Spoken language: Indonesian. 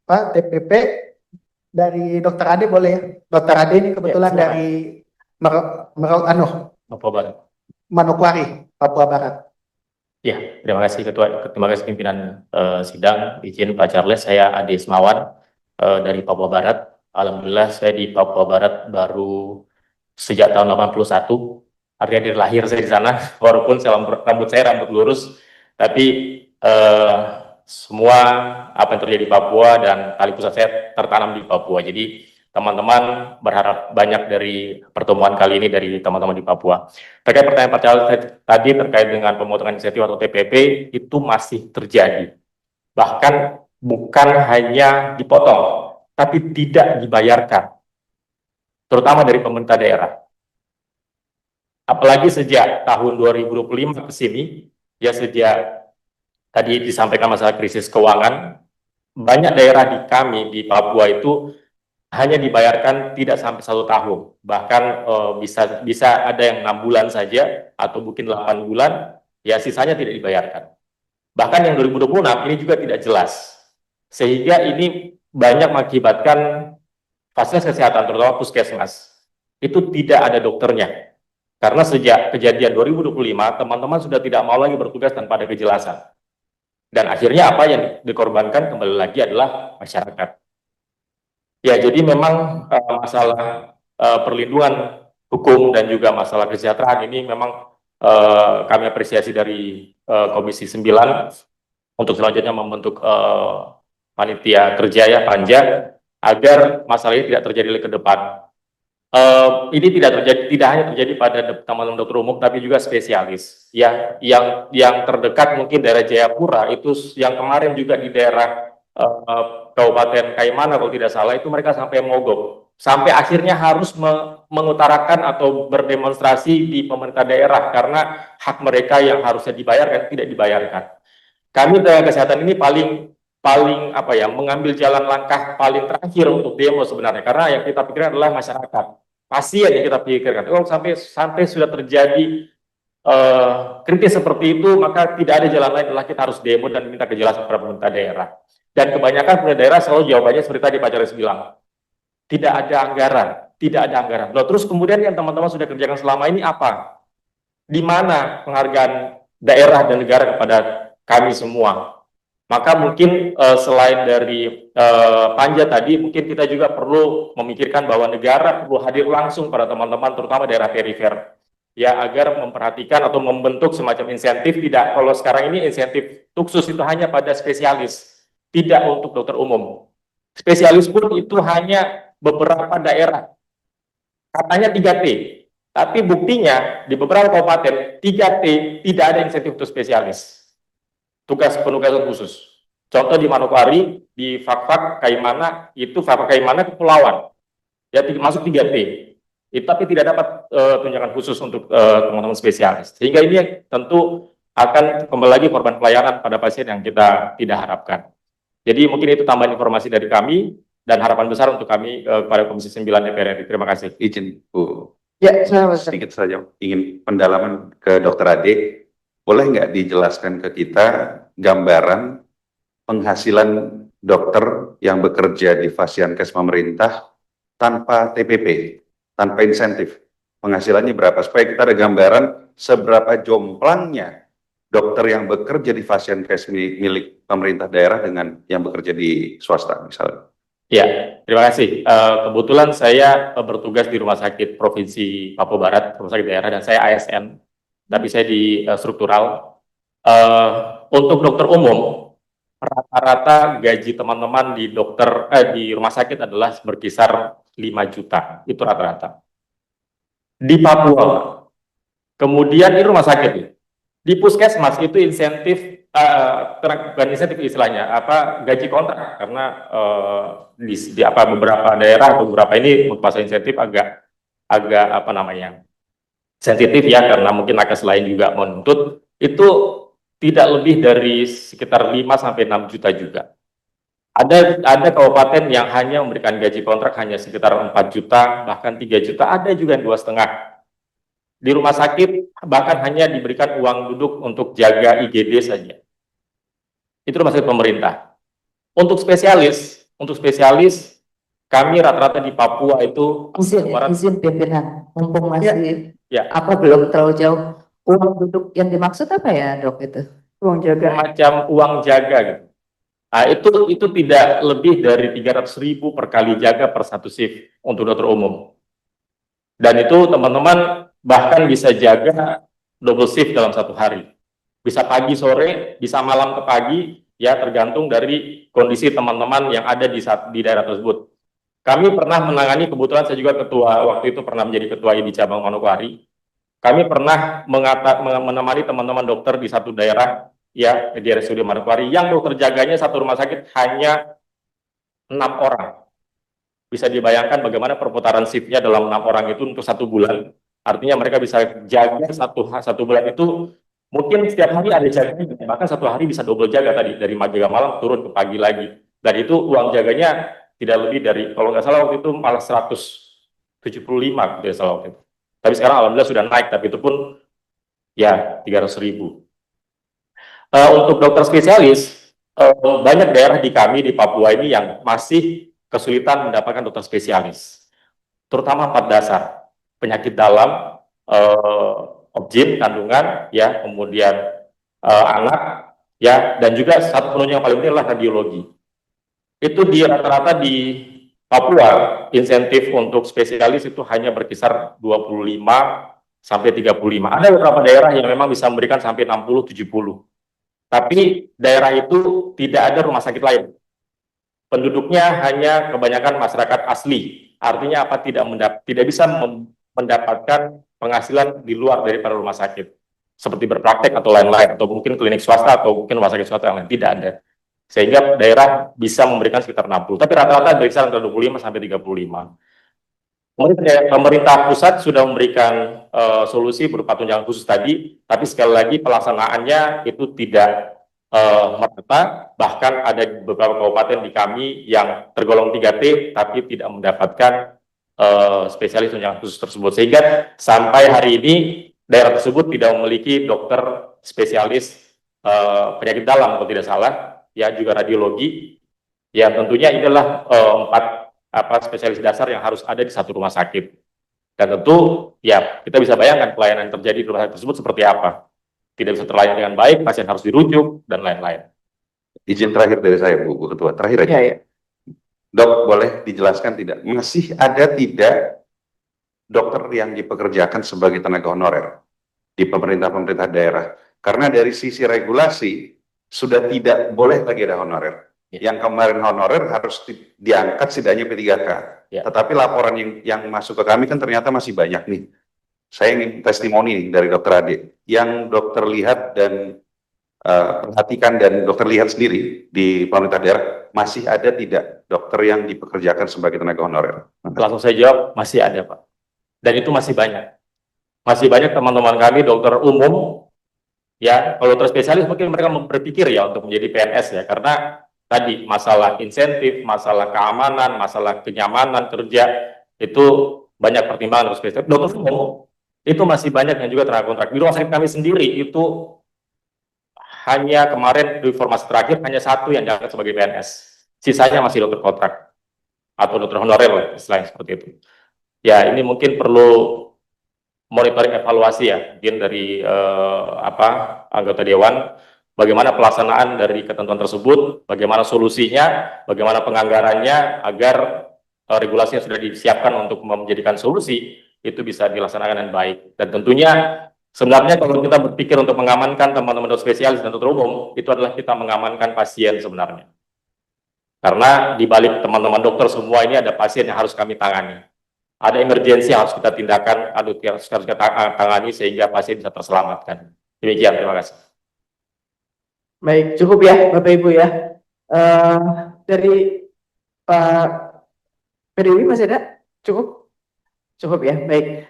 Pak TPP dari Dokter Ade boleh ya? Dokter Ade ini kebetulan silakan. dari Papua Barat. Manokwari, Papua Barat. Ya, terima kasih Ketua, terima kasih pimpinan sidang. Izin Pak Charles, saya Ade Ismawan dari Papua Barat. Alhamdulillah saya di Papua Barat baru sejak tahun 81. Artinya dari lahir saya di sana, walaupun rambut saya rambut lurus, tapi semua apa yang terjadi di Papua dan tali pusat saya tertanam di Papua. Jadi teman-teman berharap banyak dari pertemuan kali ini dari teman-teman di Papua. Terkait pertanyaan Pak Charles tadi terkait dengan pemotongan insentif atau TPP, itu masih terjadi. Bahkan bukan hanya dipotong, tapi tidak dibayarkan, terutama dari pemerintah daerah. Apalagi sejak tahun 2025 ke sini, ya sejak tadi disampaikan masalah krisis keuangan, banyak daerah di kami di Papua itu hanya dibayarkan tidak sampai 1 tahun, bahkan bisa ada yang 6 bulan saja atau mungkin 8 bulan, ya sisanya tidak dibayarkan. Bahkan yang 2026 ini juga tidak jelas, sehingga ini banyak mengakibatkan fasilitas kesehatan, terutama puskesmas, itu tidak ada dokternya. Karena sejak kejadian 2025, teman-teman sudah tidak mau lagi bertugas tanpa ada kejelasan. Dan akhirnya apa yang dikorbankan kembali lagi adalah masyarakat. Ya, jadi memang masalah perlindungan hukum dan juga masalah kesejahteraan ini memang kami apresiasi dari Komisi 9 untuk selanjutnya membentuk panitia kerja ya, Panja, agar masalah ini tidak terjadi lagi ke depan. Ini tidak hanya terjadi pada teman-teman dokter umum, tapi juga spesialis. Ya, yang terdekat mungkin daerah Jayapura itu, yang kemarin juga di daerah Kabupaten Kaimana kalau tidak salah, itu mereka sampai mogok, sampai akhirnya harus mengutarakan atau berdemonstrasi di pemerintah daerah karena hak mereka yang harusnya dibayarkan tidak dibayarkan. Kami tenaga kesehatan ini paling apa ya, mengambil jalan langkah paling terakhir untuk demo sebenarnya, karena yang kita pikirkan adalah masyarakat, pasien yang kita pikirkan. Kalau sampai sudah terjadi kritis seperti itu, maka tidak ada jalan lain adalah kita harus demo dan minta kejelasan kepada pemerintah daerah. Dan kebanyakan pemerintah daerah selalu jawabannya seperti tadi Pak Charles bilang, tidak ada anggaran, tidak ada anggaran. Loh, terus kemudian yang teman-teman sudah kerjakan selama ini apa? Di mana penghargaan daerah dan negara kepada kami semua? Maka mungkin selain dari Panja tadi, mungkin kita juga perlu memikirkan bahwa negara perlu hadir langsung pada teman-teman, terutama daerah perifer, ya, agar memperhatikan atau membentuk semacam insentif. Tidak, kalau sekarang ini insentif khusus itu hanya pada spesialis, tidak untuk dokter umum. Spesialis pun itu hanya beberapa daerah, katanya 3T, tapi buktinya di beberapa kabupaten 3T tidak ada insentif untuk spesialis, tugas penugasan khusus. Contoh di Manokwari, di Fakfak Kaimana, itu Fakfak Kaimana kepulauan, ya masuk 3T, tapi tidak dapat tunjangan khusus untuk teman-teman spesialis. Sehingga ini tentu akan kembali lagi korban pelayanan pada pasien yang kita tidak harapkan. Jadi mungkin itu tambahan informasi dari kami dan harapan besar untuk kami pada Komisi 9 DPR RI. Terima kasih. Izin Bu, Ya, sedikit saja ingin pendalaman ke Dokter Ade. Boleh nggak dijelaskan ke kita gambaran penghasilan dokter yang bekerja di Fasiankes pemerintah tanpa TPP, tanpa insentif? Penghasilannya berapa? Supaya kita ada gambaran seberapa jomplangnya dokter yang bekerja di Fasiankes milik pemerintah daerah dengan yang bekerja di swasta misalnya. Ya, terima kasih. Kebetulan saya bertugas di Rumah Sakit Provinsi Papua Barat, Rumah Sakit Daerah, dan saya ASN, tapi saya di struktural. Untuk dokter umum, rata-rata gaji teman-teman di rumah sakit adalah berkisar 5 juta, itu rata-rata. Di Papua, kemudian di rumah sakit, di puskesmas itu insentif, bukan insentif istilahnya, gaji kontrak, karena di beberapa daerah atau beberapa ini untuk masalah insentif agak sensitif ya, karena mungkin nakes lain juga menuntut, itu tidak lebih dari sekitar 5-6 juta juga. Ada kabupaten yang hanya memberikan gaji kontrak hanya sekitar 4 juta, bahkan 3 juta, ada juga yang 2,5. Di rumah sakit bahkan hanya diberikan uang duduk untuk jaga IGD saja. Itu rumah sakit pemerintah. Untuk spesialis, untuk spesialis kami rata-rata di Papua itu Izin pimpinan, mumpung masih ya apa belum terlalu jauh. Uang duduk yang dimaksud apa ya dok itu? Uang jaga. semacam uang jaga gitu. Nah, itu tidak lebih dari 300.000 per kali jaga per satu shift untuk dokter umum. Dan itu teman-teman bahkan bisa jaga double shift dalam satu hari. Bisa pagi sore, bisa malam ke pagi, ya tergantung dari kondisi teman-teman yang ada di daerah tersebut. Kami pernah menangani, kebetulan saya juga ketua, waktu itu pernah menjadi ketua di cabang Manokwari. Kami pernah menemani teman-teman dokter di satu daerah, ya di RSUD Manokwari, yang dokter jaganya satu rumah sakit hanya 6 orang. Bisa dibayangkan bagaimana perputaran shiftnya dalam 6 orang itu untuk 1 bulan. Artinya mereka bisa jaga satu bulan itu mungkin setiap hari ada jaganya, bahkan satu hari bisa double jaga tadi dari jaga malam turun ke pagi lagi. Dan itu uang jaganya tidak lebih dari, kalau nggak salah waktu itu malah 175 tidak salah waktu itu. Tapi sekarang alhamdulillah sudah naik, tapi itu pun ya 300.000. Untuk dokter spesialis, banyak daerah di kami di Papua ini yang masih kesulitan mendapatkan dokter spesialis, terutama 4 dasar, penyakit dalam, obgyn, kandungan, ya, kemudian anak, ya, dan juga satu penunjang yang paling penting adalah radiologi. Itu di rata-rata di Papua, insentif untuk spesialis itu hanya berkisar 25 sampai 35. Ada beberapa daerah yang memang bisa memberikan sampai 60-70. Tapi daerah itu tidak ada rumah sakit lain. Penduduknya hanya kebanyakan masyarakat asli. Artinya apa? Tidak bisa mendapatkan penghasilan di luar daripada rumah sakit. Seperti berpraktek atau lain-lain, atau mungkin klinik swasta, atau mungkin rumah sakit swasta yang lain. Tidak ada. Sehingga daerah bisa memberikan sekitar 60. Tapi rata-rata berkisar antara 25 sampai 35. Pemerintah pusat sudah memberikan solusi berupa tunjangan khusus tadi, tapi sekali lagi pelaksanaannya itu tidak merata. Bahkan ada beberapa kabupaten di kami yang tergolong 3T, tapi tidak mendapatkan spesialis tunjangan khusus tersebut. Sehingga sampai hari ini daerah tersebut tidak memiliki dokter spesialis penyakit dalam kalau tidak salah, ya juga radiologi. Ya tentunya inilah 4 spesialis dasar yang harus ada di satu rumah sakit. Dan tentu ya kita bisa bayangkan pelayanan yang terjadi di rumah sakit tersebut seperti apa. Tidak bisa terlayani dengan baik, pasien harus dirujuk, dan lain-lain. Izin terakhir dari saya, Bu Ketua. Terakhir aja. Ya. Dok, boleh dijelaskan tidak? Masih ada tidak dokter yang dipekerjakan sebagai tenaga honorer di pemerintah-pemerintah daerah? Karena dari sisi regulasi, sudah tidak boleh lagi ada honorer. Yang kemarin honorer harus diangkat setidaknya P3K. Ya. Tetapi laporan yang masuk ke kami kan ternyata masih banyak nih. Saya ingin testimoni nih dari dokter Ade. Yang dokter lihat dan perhatikan dan dokter lihat sendiri di pemerintah daerah, masih ada tidak dokter yang dipekerjakan sebagai tenaga honorer? Langsung saya jawab, masih ada Pak. Dan itu masih banyak. Masih banyak teman-teman kami dokter umum, ya kalau dokter spesialis mungkin mereka berpikir ya untuk menjadi PNS ya, karena tadi masalah insentif, masalah keamanan, masalah kenyamanan kerja, itu banyak pertimbangan untuk spesialis. Dokter umum itu masih banyak yang juga tenaga kontrak. Di rumah sakit kami sendiri itu hanya kemarin di informasi terakhir hanya 1 yang diangkat sebagai PNS. Sisanya masih dokter kontrak atau dokter honorer lah, istilahnya seperti itu. Ya ini mungkin perlu monitoring evaluasi ya, mungkin dari anggota dewan, bagaimana pelaksanaan dari ketentuan tersebut, bagaimana solusinya, bagaimana penganggarannya agar regulasi yang sudah disiapkan untuk menjadikan solusi itu bisa dilaksanakan dengan baik. Dan tentunya sebenarnya kalau kita berpikir untuk mengamankan teman-teman dokter spesialis dan dokter umum, itu adalah kita mengamankan pasien sebenarnya. Karena di balik teman-teman dokter semua ini ada pasien yang harus kami tangani. Ada emergensi yang harus kita tindakan, harus kita tangani sehingga pasien bisa terselamatkan. Demikian, terima kasih. Baik, cukup ya Bapak Ibu ya. Dari Pak PDW masih ada? Cukup? Cukup ya, baik.